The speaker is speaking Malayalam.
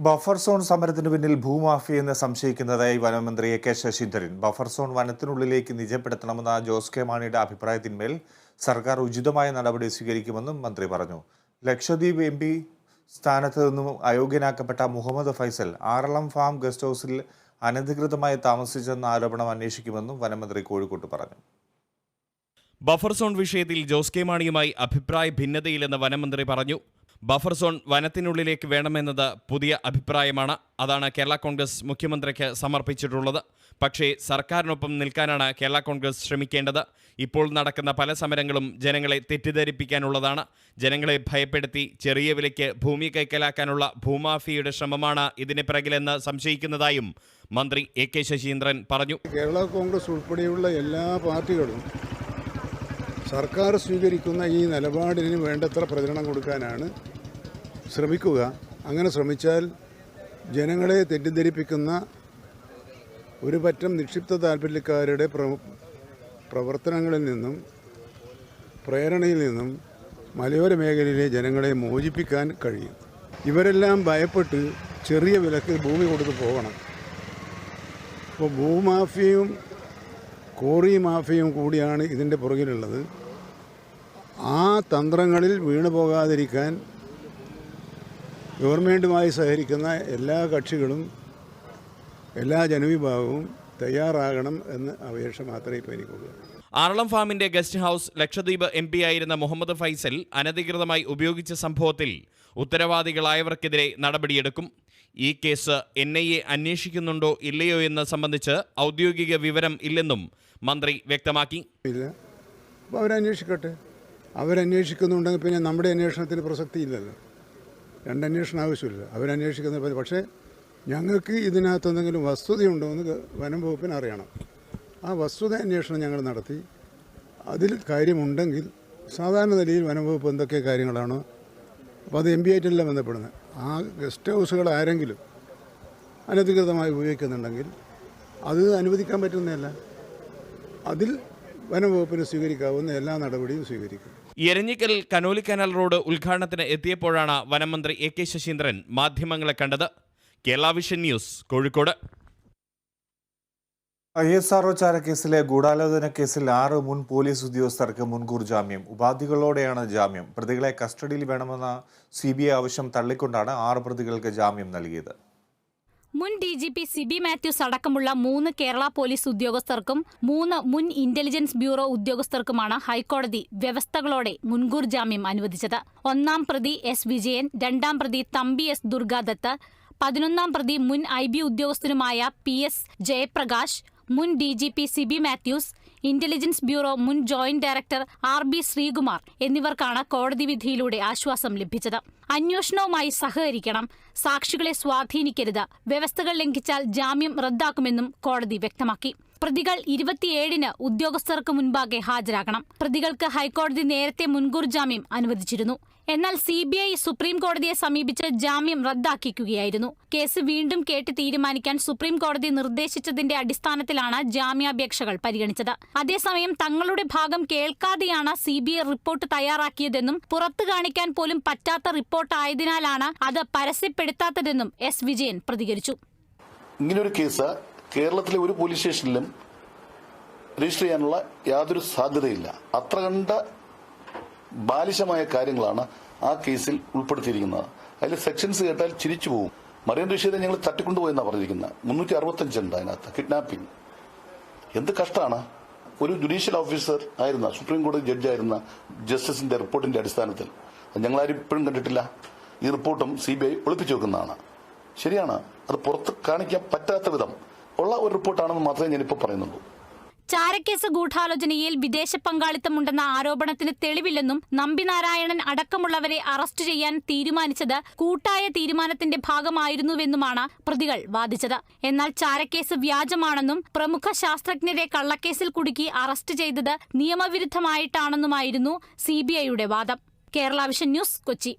ബഫർ സോൺ സമരത്തിന് പിന്നിൽ ഭൂമാഫിയെന്ന് സംശയിക്കുന്നതായി വനമന്ത്രി എ.കെ. ശശീന്ദ്രൻ. ബഫർ സോൺ വനത്തിനുള്ളിലേക്ക് നിജപ്പെടുത്തണമെന്ന ജോസ് കെ മാണിയുടെ അഭിപ്രായത്തിന്മേൽ സർക്കാർ ഉചിതമായ നടപടി സ്വീകരിക്കുമെന്നും മന്ത്രി പറഞ്ഞു. ലക്ഷദ്വീപ് എം.പി സ്ഥാനത്ത് നിന്നും അയോഗ്യനാക്കപ്പെട്ട മുഹമ്മദ് ഫൈസൽ ആറളം ഫാം ഗസ്റ്റ് ഹൌസിൽ അനധികൃതമായി താമസിച്ചെന്ന ആരോപണം അന്വേഷിക്കുമെന്നും വനമന്ത്രി കോഴിക്കോട്ട് പറഞ്ഞു. ബഫർ സോൺ വിഷയത്തിൽ ജോസ് കെ മാണിയുമായി അഭിപ്രായ ഭിന്നതയില്ലെന്ന് വനമന്ത്രി പറഞ്ഞു. ബഫർ സോൺ വനത്തിനുള്ളിലേക്ക് വേണമെന്നത് പുതിയ അഭിപ്രായമാണ്. അതാണ് കേരള കോൺഗ്രസ് മുഖ്യമന്ത്രിക്ക് സമർപ്പിച്ചിട്ടുള്ളത്. പക്ഷേ സർക്കാരിനൊപ്പം നിൽക്കാനാണ് കേരള കോൺഗ്രസ് ശ്രമിക്കേണ്ടത്. ഇപ്പോൾ നടക്കുന്ന പല സമരങ്ങളും ജനങ്ങളെ തെറ്റിദ്ധരിപ്പിക്കാനുള്ളതാണ്. ജനങ്ങളെ ഭയപ്പെടുത്തി ചെറിയ വിലയ്ക്ക് ഭൂമി കൈക്കലാക്കാനുള്ള ഭൂമാഫിയയുടെ ശ്രമമാണ് ഇതിന് പിറകിലെന്ന് സംശയിക്കുന്നതായും മന്ത്രി എ.കെ. ശശീന്ദ്രൻ പറഞ്ഞു. കേരള കോൺഗ്രസ് ഉൾപ്പെടെയുള്ള എല്ലാ പാർട്ടികളും സർക്കാർ സ്വീകരിക്കുന്ന ഈ നിലപാടിന് വേണ്ടത്ര പ്രചരണം കൊടുക്കാനാണ് ശ്രമിക്കുക. അങ്ങനെ ശ്രമിച്ചാൽ ജനങ്ങളെ തെറ്റിദ്ധരിപ്പിക്കുന്ന ഒരു പറ്റം നിക്ഷിപ്ത താൽപര്യക്കാരുടെ പ്രവർത്തനങ്ങളിൽ നിന്നും പ്രേരണയിൽ നിന്നും മലയോര മേഖലയിലെ ജനങ്ങളെ മോചിപ്പിക്കാൻ കഴിയും. ഇവരെല്ലാം ഭയപ്പെട്ട് ചെറിയ വിലക്ക് ഭൂമി കൊടുത്ത് പോകണം. അപ്പോൾ ഭൂമാഫിയയും കോറി മാഫിയയും കൂടിയാണ് ഇതിൻ്റെ പുറകിലുള്ളത്. ആ തന്ത്രങ്ങളിൽ വീണു പോകാതിരിക്കാൻ ഗവൺമെൻറ്റുമായി സഹകരിക്കുന്ന എല്ലാ കക്ഷികളും എല്ലാ ജനവിഭാഗവും തയ്യാറാകണം എന്ന് അപേക്ഷ മാത്രമേ ഇപ്പോൾ എനിക്കുള്ളൂ. ആറളം ഫാമിന്റെ ഗസ്റ്റ് ഹൌസ് ലക്ഷദ്വീപ് എം.പി ആയിരുന്ന മുഹമ്മദ് ഫൈസൽ അനധികൃതമായി ഉപയോഗിച്ച സംഭവത്തിൽ ഉത്തരവാദികളായവർക്കെതിരെ നടപടിയെടുക്കും. ഈ കേസ് NIA അന്വേഷിക്കുന്നുണ്ടോ ഇല്ലയോ എന്ന് സംബന്ധിച്ച് ഔദ്യോഗിക വിവരം ഇല്ലെന്നും മന്ത്രി വ്യക്തമാക്കി. ഇല്ല, അപ്പോൾ അവരന്വേഷിക്കട്ടെ. അവരന്വേഷിക്കുന്നുണ്ടെങ്കിൽ പിന്നെ നമ്മുടെ അന്വേഷണത്തിന് പ്രസക്തിയില്ലല്ലോ. രണ്ടന്വേഷണം ആവശ്യമില്ല. അവരന്വേഷിക്കുന്ന പക്ഷേ ഞങ്ങൾക്ക് ഇതിനകത്ത് എന്തെങ്കിലും വസ്തുതയുണ്ടോ എന്ന് വനം വകുപ്പിന് അറിയണം. ആ വസ്തുത അന്വേഷണം ഞങ്ങൾ നടത്തി അതിൽ കാര്യമുണ്ടെങ്കിൽ സാധാരണ നിലയിൽ വനം വകുപ്പ് എന്തൊക്കെ കാര്യങ്ങളാണോ അപ്പോൾ അത് MP ആയിട്ടല്ല ബന്ധപ്പെടുന്നത്. ആ ഗസ്റ്റ് ഹൗസുകൾ ആരെങ്കിലും അനധികൃതമായി ഉപയോഗിക്കുന്നുണ്ടെങ്കിൽ അത് അനുവദിക്കാൻ പറ്റുന്നതല്ല. അതിൽ വനം വകുപ്പിന് സ്വീകരിക്കാവുന്ന എല്ലാ നടപടിയും സ്വീകരിക്കും. എരഞ്ഞിക്കൽ കനോലി കനാൽ റോഡ് ഉദ്ഘാടനത്തിന് എത്തിയപ്പോഴാണ് വനമന്ത്രി എ.കെ. ശശീന്ദ്രൻ മാധ്യമങ്ങളെ കണ്ടത്. Kerala vision news, Kozhikode. ISRO ചാരക്കേസിലെ ഗൂഢാലോചന കേസിൽ 6 മുൻ പോലീസ് ഉദ്യോഗസ്ഥർക്ക് മുൻകൂർ ജാമ്യം. ഉപാധികളോടെയാണ് ജാമ്യം. പ്രതികളെ കസ്റ്റഡിയിൽ വേണമെന്ന CBI ആവശ്യം തള്ളിക്കൊണ്ടാണ് 6 പ്രതികൾക്ക് ജാമ്യം നൽകിയത്. മുൻ DGP സിബി മാത്യൂസ് അടക്കമുള്ള 3 കേരള പോലീസ് ഉദ്യോഗസ്ഥർക്കും 3 മുൻ ഇന്റലിജൻസ് ബ്യൂറോ ഉദ്യോഗസ്ഥർക്കുമാണ് ഹൈക്കോടതി വ്യവസ്ഥകളോടെ മുൻകൂർ ജാമ്യം അനുവദിച്ചത്. 1-ാം പ്രതി S. വിജയൻ, 2-ാം പ്രതി തമ്പി S. ദുർഗാദത്ത്, 11-ാം പ്രതി മുൻ IB ഉദ്യോഗസ്ഥനുമായ PS. ജയപ്രകാശ്, മുൻ DGP Sibi Mathews, Intelligence Bureau മുൻ ജോയിന്റ് ഡയറക്ടർ RB ശ്രീകുമാർ എന്നിവർക്കാണ് കോടതി വിധിയിലൂടെ ആശ്വാസം ലഭിച്ചത്. അന്വേഷണവുമായി സഹകരിക്കണം, സാക്ഷികളെ സ്വാധീനിക്കരുത്, വ്യവസ്ഥകൾ ലംഘിച്ചാൽ ജാമ്യം റദ്ദാക്കുമെന്നും കോടതി വ്യക്തമാക്കി. പ്രതികൾ 27-ന് ഉദ്യോഗസ്ഥർക്ക് മുൻപാകെ ഹാജരാകണം. പ്രതികൾക്ക് ഹൈക്കോടതി നേരത്തെ മുൻകൂർ ജാമ്യം അനുവദിച്ചിരുന്നു. എന്നാൽ CBI സുപ്രീം കോടതിയെ സമീപിച്ച് ജാമ്യം റദ്ദാക്കിക്കുകയായിരുന്നു. കേസ് വീണ്ടും കേട്ട് തീരുമാനിക്കാൻ സുപ്രീം കോടതി നിർദ്ദേശിച്ചതിന്റെ അടിസ്ഥാനത്തിലാണ് ജാമ്യാപേക്ഷകൾ പരിഗണിച്ചത്. അതേസമയം തങ്ങളുടെ ഭാഗം കേൾക്കാതെയാണ് CBI റിപ്പോർട്ട് തയ്യാറാക്കിയതെന്നും പുറത്തു കാണിക്കാൻ പോലും പറ്റാത്ത റിപ്പോർട്ടായതിനാലാണ് അത് പരസ്യപ്പെടുത്താത്തതെന്നും S. വിജയൻ പ്രതികരിച്ചു. ഇങ്ങനൊരു കേസ് കേരളത്തിലെ ഒരു പോലീസ് സ്റ്റേഷനിലും രജിസ്റ്റർ ചെയ്യാനുള്ള യാതൊരു സാധ്യതയില്ല. അത്ര കണ്ട ബാലിശമായ കാര്യങ്ങളാണ് ആ കേസിൽ ഉൾപ്പെടുത്തിയിരിക്കുന്നത്. അതിൽ സെക്ഷൻസ് കേട്ടാൽ ചിരിച്ചു പോകും. മറിയം റഷീദെ ഞങ്ങൾ തട്ടിക്കൊണ്ടുപോയെന്നാണ് പറഞ്ഞിരിക്കുന്നത്. 365 ഉണ്ട് അതിനകത്ത്. കിഡ്നാപ്പിംഗ് എന്ത് കഷ്ടമാണ്. ഒരു ജുഡീഷ്യൽ ഓഫീസർ ആയിരുന്ന സുപ്രീം കോടതി ജഡ്ജായിരുന്ന ജസ്റ്റിസിന്റെ റിപ്പോർട്ടിന്റെ അടിസ്ഥാനത്തിൽ ഞങ്ങളാരും ഇപ്പോഴും കണ്ടിട്ടില്ല. ഈ റിപ്പോർട്ടും CBI ഒളിപ്പിച്ചു വെക്കുന്നതാണ്. ശരിയാണ്, അത് പുറത്ത് കാണിക്കാൻ പറ്റാത്ത വിധം ഉള്ള ഒരു റിപ്പോർട്ടാണെന്ന് മാത്രമേ ഞാനിപ്പോൾ പറയുന്നുള്ളൂ. ചാരക്കേസ് ഗൂഢാലോചനയിൽ വിദേശ പങ്കാളിത്തമുണ്ടെന്ന ആരോപണത്തിന് തെളിവില്ലെന്നും നമ്പിനാരായണൻ അടക്കമുള്ളവരെ അറസ്റ്റ് ചെയ്യാൻ തീരുമാനിച്ചത് കൂട്ടായ തീരുമാനത്തിന്റെ ഭാഗമായിരുന്നുവെന്നുമാണ് പ്രതികൾ വാദിച്ചത്. എന്നാൽ ചാരക്കേസ് വ്യാജമാണെന്നും പ്രമുഖ ശാസ്ത്രജ്ഞരെ കള്ളക്കേസിൽ കുടുക്കി അറസ്റ്റ് ചെയ്തത് നിയമവിരുദ്ധമായിട്ടാണെന്നുമായിരുന്നു CBIയുടെ വാദം. Kerala vision news, Kochi.